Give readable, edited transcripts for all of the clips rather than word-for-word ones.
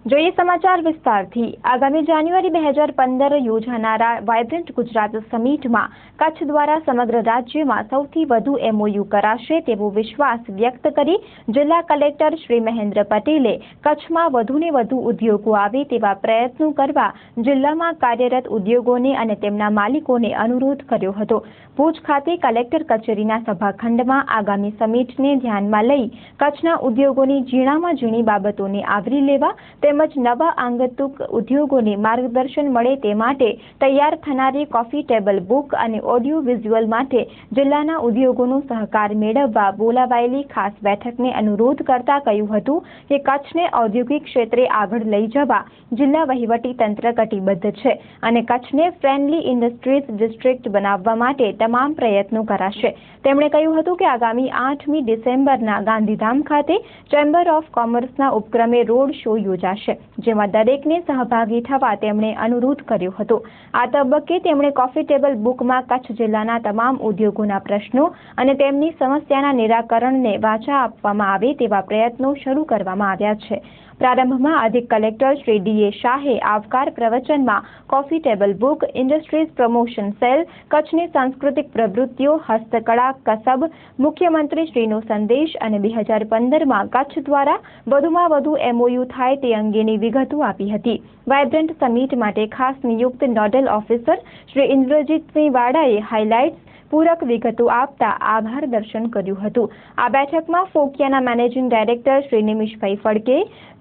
જોઈએ સમાચાર વિસ્તારથી। આગામી જાન્યુઆરી 2015 યોજાનારા વાઇબ્રન્ટ ગુજરાત સમિટમાં કચ્છ દ્વારા સમગ્ર રાજ્યમાં સૌથી વધુ MOU કરાશે તેવો વિશ્વાસ વ્યક્ત કરી જિલ્લા કલેક્ટર શ્રી મહેન્દ્ર પટેલે કચ્છમાં વધુને વધુ ઉદ્યોગો આવે તેવા પ્રયત્નો કરવા જિલ્લામાં કાર્યરત ઉદ્યોગોને અને તેમના માલિકોને અનુરોધ કર્યો હતો। ભુજ ખાતે કલેક્ટર કચેરીના સભાખંડમાં આગામી સમિટને ધ્યાનમાં લઈ કચ્છના ઉદ્યોગોની ઝીણામાં ઝીણી બાબતોને આવરી લેવા તેમજ નવા આંગતુક ઉદ્યોગોને માર્ગદર્શન મળે તે માટે તૈયાર થનારી કોફી ટેબલ બુક અને ઓડિયો વિઝ્યુઅલ માટે જિલ્લાના ઉદ્યોગોનો સહકાર મેળવવા બોલાવાયેલી ખાસ બેઠકને અનુરોધ કરતા કહ્યું હતું કે કચ્છને ઔદ્યોગિક ક્ષેત્રે આગળ લઈ જવા જિલ્લા વહીવટી તંત્ર કટિબદ્ધ છે અને કચ્છને ફ્રેન્ડલી ઇન્ડસ્ટ્રીઝ ડિસ્ટ્રિક્ટ બનાવવા માટે તમામ પ્રયત્નો કરાશે। તેમણે કહ્યું હતું કે આગામી 8મી ડિસેમ્બરના ગાંધીધામ ખાતે ચેમ્બર ઓફ કોમર્સના ઉપક્રમે રોડ શો યોજાશે, જેમાં દરેકને સહભાગી થવા તેમણે અનુરોધ કર્યો હતો। આ તબક્કે તેમણે કોફી ટેબલ બુકમાં કચ્છ જિલ્લાના તમામ ઉદ્યોગોના પ્રશ્નો અને તેમની સમસ્યાના નિરાકરણને વાચા આપવામાં આવે તેવા પ્રયત્નો શરૂ કરવામાં આવ્યા છે। પ્રારંભમાં અધિક કલેક્ટર શ્રી D.A. શાહે આવકાર પ્રવચનમાં coffee table book, industries promotion cell, કચ્છની સાંસ્કૃતિક પ્રવૃત્તિઓ, હસ્તકળા, કસબ, મુખ્યમંત્રી શ્રીનો સંદેશ અને 2015માં કચ્છ દ્વારા વધુમાં વધુ MOU થાય તે અંગેની વિગતો આપી હતી। વાઇબ્રન્ટ સમિટ માટે ખાસ નિયુક્ત નોડલ ઓફિસર શ્રી ઇન્દ્રજીતસિંહ વાડાએ હાઇલાઇટ્સ પૂરક વિગતો આપતા આભાર દર્શન કર્યું હતું। આ બેઠકમાં ફોકિયાના managing director Shri Nimishbhai Phadke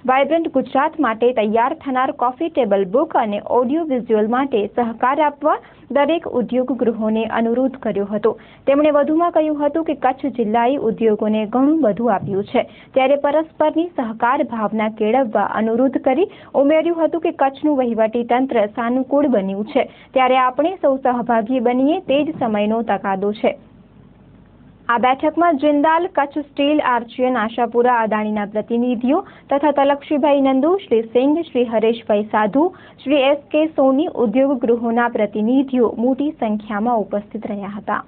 vibrant Gujarat માટે તૈયાર થનાર કોફી ટેબલ બુક અને ઓડિયો વિઝ્યુઅલ માટે સહકાર આપવા દરેક ઉદ્યોગ ગૃહોને અનુરોધ કર્યો હતો। તેમણે વધુમાં કહ્યું હતું કે કચ્છ જિલ્લાએ ઉદ્યોગોને ઘણું બધું આપ્યું છે, ત્યારે પરસ્પરની સહકાર ભાવના કેળવવા અનુરોધ કરી ઉમેર્યું હતું કે કચ્છનું વહીવટી તંત્ર સાનુકૂળ બન્યું છે, ત્યારે આપણે સૌ સહભાગી બનીએ તે જ સમયનો તકાદો છે। આ બેઠકમાં જિંદાલ, કચ્છ સ્ટીલ, આર્ચિયન, આશાપુરા, અદાણીના પ્રતિનિધિઓ તથા તલક્ષીભાઈ નંદુ, શ્રી સિંઘ, શ્રી હરેશભાઈ સાધુ, શ્રી S.K. સોની ઉદ્યોગ ગૃહોના પ્રતિનિધિઓ મોટી સંખ્યામાં ઉપસ્થિત રહ્યા હતા।